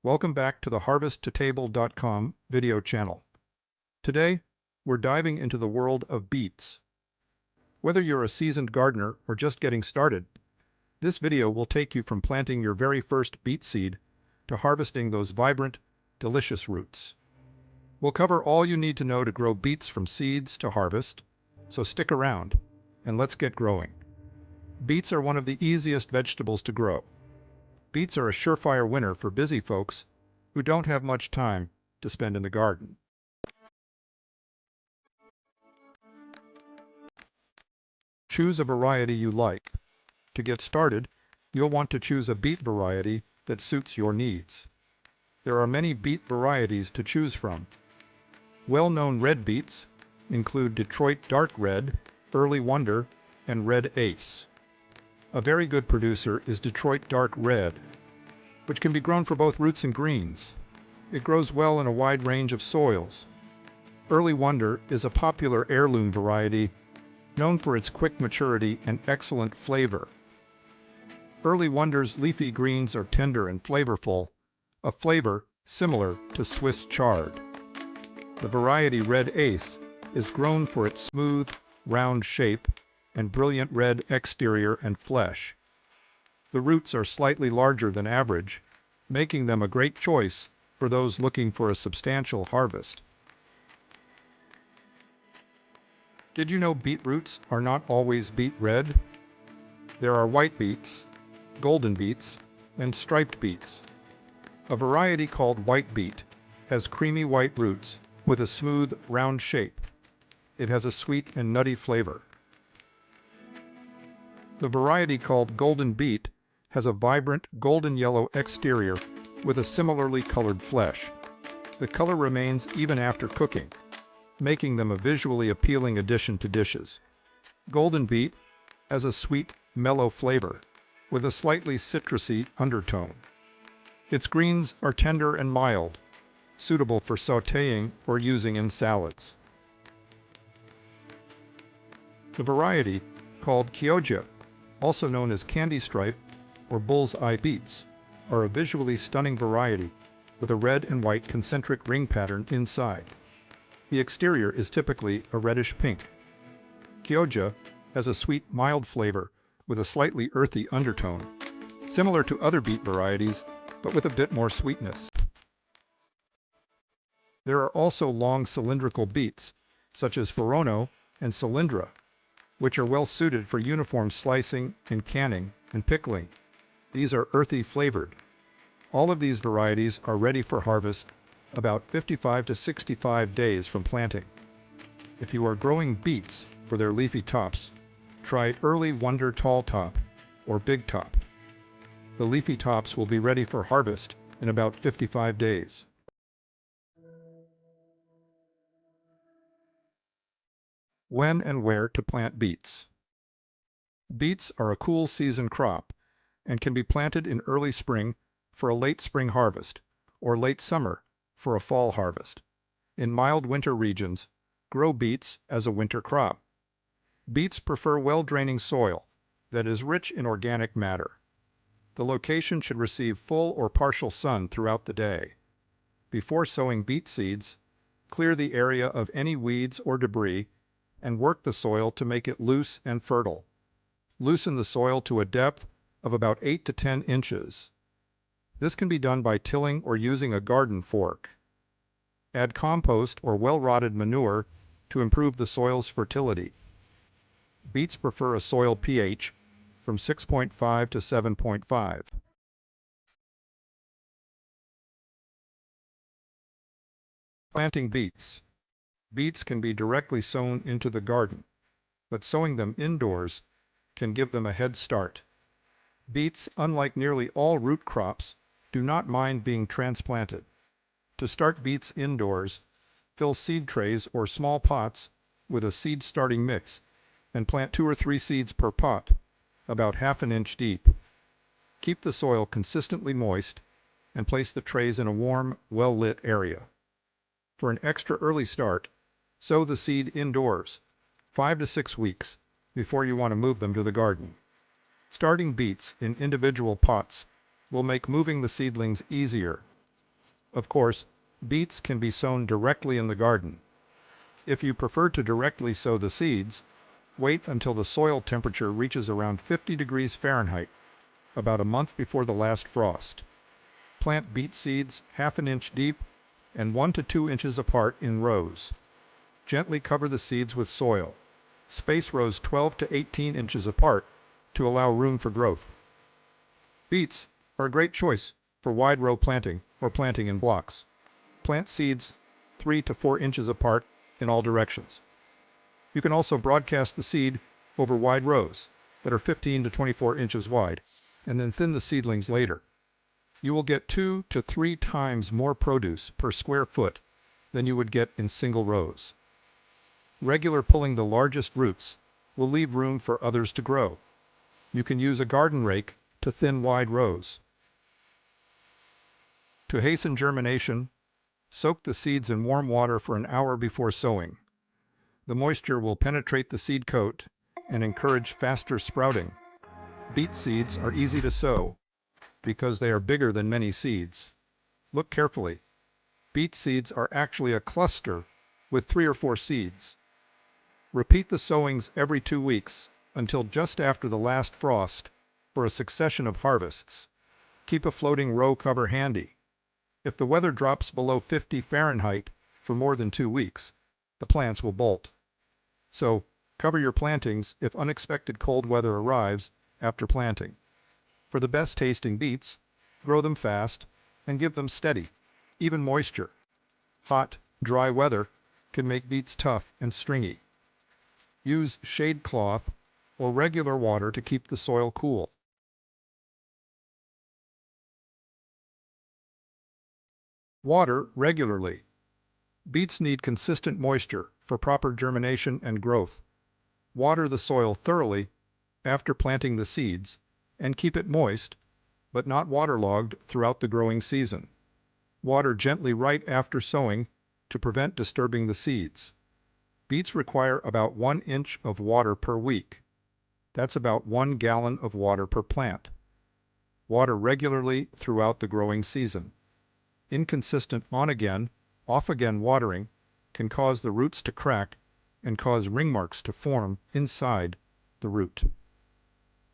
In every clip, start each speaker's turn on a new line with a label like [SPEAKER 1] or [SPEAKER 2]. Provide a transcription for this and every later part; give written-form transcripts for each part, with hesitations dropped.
[SPEAKER 1] Welcome back to the HarvestToTable.com video channel. Today, we're diving into the world of beets. Whether you're a seasoned gardener or just getting started, this video will take you from planting your very first beet seed to harvesting those vibrant, delicious roots. We'll cover all you need to know to grow beets from seeds to harvest, so stick around and let's get growing. Beets are one of the easiest vegetables to grow. Beets are a surefire winner for busy folks who don't have much time to spend in the garden. Choose a variety you like. To get started, you'll want to choose a beet variety that suits your needs. There are many beet varieties to choose from. Well-known red beets include Detroit Dark Red, Early Wonder, and Red Ace. A very good producer is Detroit Dark Red, which can be grown for both roots and greens. It grows well in a wide range of soils. Early Wonder is a popular heirloom variety known for its quick maturity and excellent flavor. Early Wonder's leafy greens are tender and flavorful, a flavor similar to Swiss chard. The variety Red Ace is grown for its smooth, round shape and brilliant red exterior and flesh. The roots are slightly larger than average, making them a great choice for those looking for a substantial harvest. Did you know beet roots are not always beet red? There are white beets, golden beets, and striped beets. A variety called white beet has creamy white roots with a smooth, round shape. It has a sweet and nutty flavor. The variety called golden beet has a vibrant golden yellow exterior with a similarly colored flesh. The color remains even after cooking, making them a visually appealing addition to dishes. Golden beet has a sweet, mellow flavor with a slightly citrusy undertone. Its greens are tender and mild, suitable for sautéing or using in salads. The variety called Chioggia, also known as candy stripe or bull's eye beets, are a visually stunning variety with a red and white concentric ring pattern inside. The exterior is typically a reddish pink. Chioggia has a sweet, mild flavor with a slightly earthy undertone, similar to other beet varieties, but with a bit more sweetness. There are also long cylindrical beets, such as Forono and Cylindra, which are well suited for uniform slicing and canning and pickling. These are earthy flavored. All of these varieties are ready for harvest about 55 to 65 days from planting. If you are growing beets for their leafy tops, try Early Wonder Tall Top or Big Top. The leafy tops will be ready for harvest in about 55 days. When and where to plant beets. Beets are a cool season crop and can be planted in early spring for a late spring harvest or late summer for a fall harvest. In mild winter regions, grow beets as a winter crop. Beets prefer well-draining soil that is rich in organic matter. The location should receive full or partial sun throughout the day. Before sowing beet seeds, clear the area of any weeds or debris and work the soil to make it loose and fertile. Loosen the soil to a depth of about 8 to 10 inches. This can be done by tilling or using a garden fork. Add compost or well-rotted manure to improve the soil's fertility. Beets prefer a soil pH from 6.5 to 7.5. Planting beets. Beets can be directly sown into the garden, but sowing them indoors can give them a head start. Beets, unlike nearly all root crops, do not mind being transplanted. To start beets indoors, fill seed trays or small pots with a seed starting mix and plant 2 or 3 seeds per pot, about ½ an inch deep. Keep the soil consistently moist and place the trays in a warm, well-lit area. For an extra early start, sow the seed indoors, 5 to 6 weeks before you want to move them to the garden. Starting beets in individual pots will make moving the seedlings easier Of course, beets can be sown directly in the garden. If you prefer to directly sow the seeds, wait until the soil temperature reaches around 50 degrees Fahrenheit, about a month before the last frost. Plant beet seeds half an inch deep and 1 to 2 inches apart in rows. Gently cover the seeds with soil. Space rows 12 to 18 inches apart to allow room for growth. Beets are a great choice for wide row planting or planting in blocks. Plant seeds 3 to 4 inches apart in all directions. You can also broadcast the seed over wide rows that are 15 to 24 inches wide, and then thin the seedlings later. You will get 2 to 3 times more produce per square foot than you would get in single rows. Regular pulling the largest roots will leave room for others to grow. You can use a garden rake to thin wide rows. To hasten germination, soak the seeds in warm water for an hour before sowing. The moisture will penetrate the seed coat and encourage faster sprouting. Beet seeds are easy to sow because they are bigger than many seeds. Look carefully. Beet seeds are actually a cluster with 3 or 4 seeds. Repeat the sowings every 2 weeks until just after the last frost for a succession of harvests. Keep a floating row cover handy. If the weather drops below 50 Fahrenheit for more than 2 weeks, the plants will bolt. So, cover your plantings if unexpected cold weather arrives after planting. For the best tasting beets, grow them fast and give them steady, even moisture. Hot, dry weather can make beets tough and stringy. Use shade cloth or regular water to keep the soil cool. Water regularly. Beets need consistent moisture for proper germination and growth. Water the soil thoroughly after planting the seeds and keep it moist, but not waterlogged throughout the growing season. Water gently right after sowing to prevent disturbing the seeds. Beets require about 1 inch of water per week. That's about 1 gallon of water per plant. Water regularly throughout the growing season. Inconsistent on-again, off-again watering can cause the roots to crack and cause ring marks to form inside the root.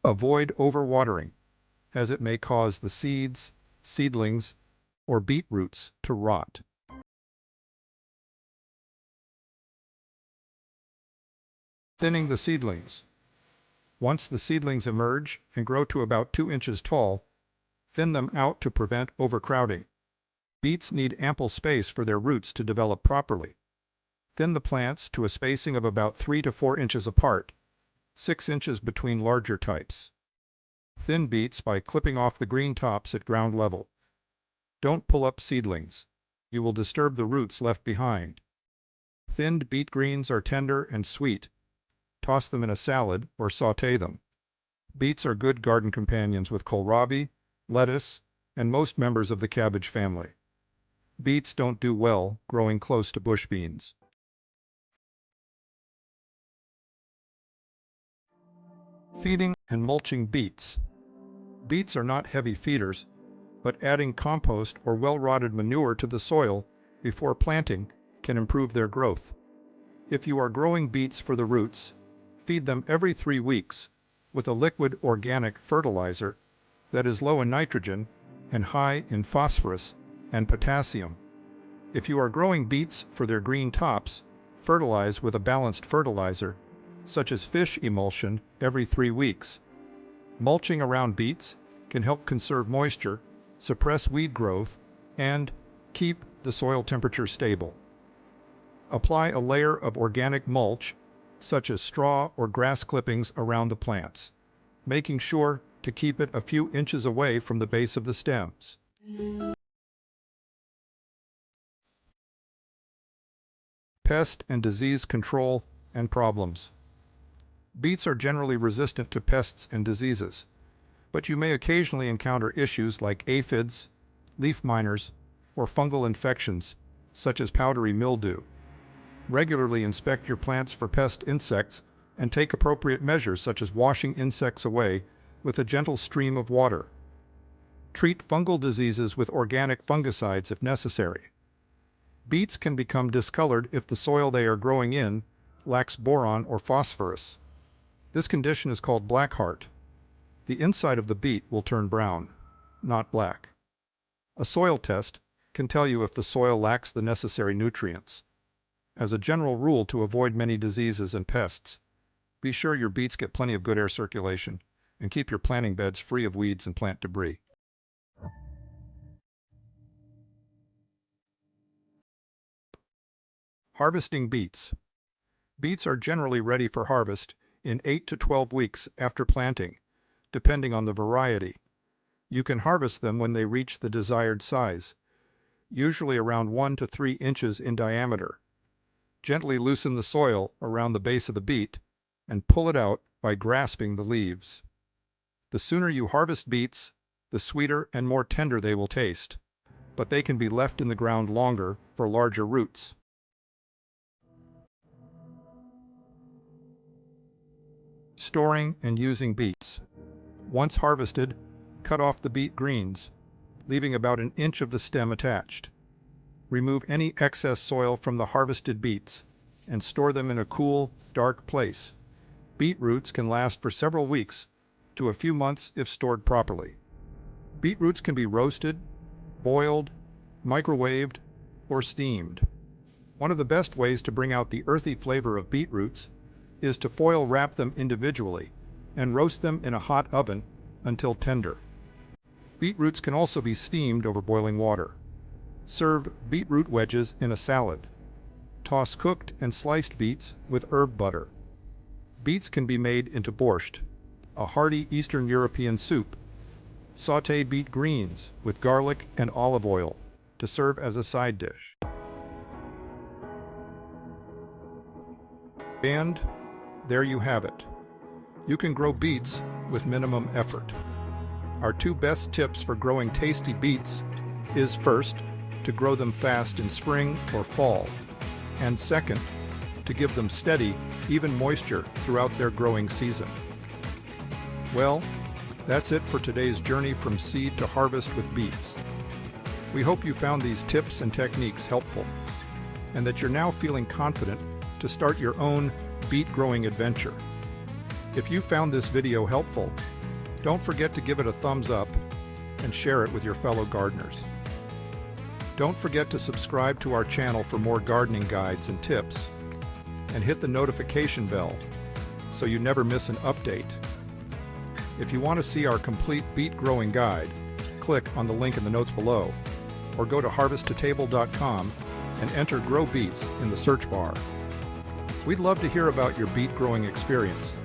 [SPEAKER 1] Avoid overwatering, as it may cause the seeds, seedlings, or beet roots to rot. Thinning the seedlings. Once the seedlings emerge and grow to about 2 inches tall, thin them out to prevent overcrowding. Beets need ample space for their roots to develop properly. Thin the plants to a spacing of about 3 to 4 inches apart, 6 inches between larger types. Thin beets by clipping off the green tops at ground level. Don't pull up seedlings. You will disturb the roots left behind. Thinned beet greens are tender and sweet. Toss them in a salad or sauté them. Beets are good garden companions with kohlrabi, lettuce, and most members of the cabbage family. Beets don't do well growing close to bush beans. Feeding and mulching beets. Beets are not heavy feeders, but adding compost or well-rotted manure to the soil before planting can improve their growth. If you are growing beets for the roots, feed them every 3 weeks with a liquid organic fertilizer that is low in nitrogen and high in phosphorus and potassium. If you are growing beets for their green tops, fertilize with a balanced fertilizer, such as fish emulsion, every 3 weeks. Mulching around beets can help conserve moisture, suppress weed growth, and keep the soil temperature stable. Apply a layer of organic mulch, such as straw or grass clippings around the plants, making sure to keep it a few inches away from the base of the stems. Pest and disease control and problems. Beets are generally resistant to pests and diseases, but you may occasionally encounter issues like aphids, leaf miners, or fungal infections, such as powdery mildew. Regularly inspect your plants for pest insects and take appropriate measures such as washing insects away with a gentle stream of water. Treat fungal diseases with organic fungicides if necessary. Beets can become discolored if the soil they are growing in lacks boron or phosphorus. This condition is called blackheart. The inside of the beet will turn brown, not black. A soil test can tell you if the soil lacks the necessary nutrients. As a general rule, to avoid many diseases and pests, be sure your beets get plenty of good air circulation and keep your planting beds free of weeds and plant debris. Harvesting beets. Beets are generally ready for harvest in 8 to 12 weeks after planting, depending on the variety. You can harvest them when they reach the desired size, usually around 1 to 3 inches in diameter. Gently loosen the soil around the base of the beet and pull it out by grasping the leaves. The sooner you harvest beets, the sweeter and more tender they will taste, but they can be left in the ground longer for larger roots. Storing and using beets. Once harvested, cut off the beet greens, leaving about an inch of the stem attached. Remove any excess soil from the harvested beets and store them in a cool, dark place. Beet roots can last for several weeks to a few months if stored properly. Beet roots can be roasted, boiled, microwaved, or steamed. One of the best ways to bring out the earthy flavor of beet roots is to foil wrap them individually and roast them in a hot oven until tender. Beetroots can also be steamed over boiling water. Serve beetroot wedges in a salad. Toss cooked and sliced beets with herb butter. Beets can be made into borscht, a hearty Eastern European soup. Sauté beet greens with garlic and olive oil to serve as a side dish. And there you have it. You can grow beets with minimum effort. Our two best tips for growing tasty beets is first, to grow them fast in spring or fall, and second, to give them steady, even moisture throughout their growing season. Well, that's it for today's journey from seed to harvest with beets. We hope you found these tips and techniques helpful, and that you're now feeling confident to start your own beet growing adventure. If you found this video helpful, don't forget to give it a thumbs up and share it with your fellow gardeners. Don't forget to subscribe to our channel for more gardening guides and tips, and hit the notification bell so you never miss an update. If you want to see our complete beet growing guide, click on the link in the notes below, or go to harvesttotable.com and enter Grow Beets in the search bar. We'd love to hear about your beet growing experience,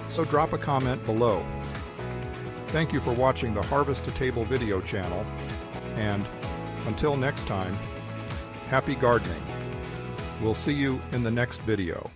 [SPEAKER 1] so drop a comment below. Thank you for watching the Harvest to Table video channel, and until next time, happy gardening. We'll see you in the next video.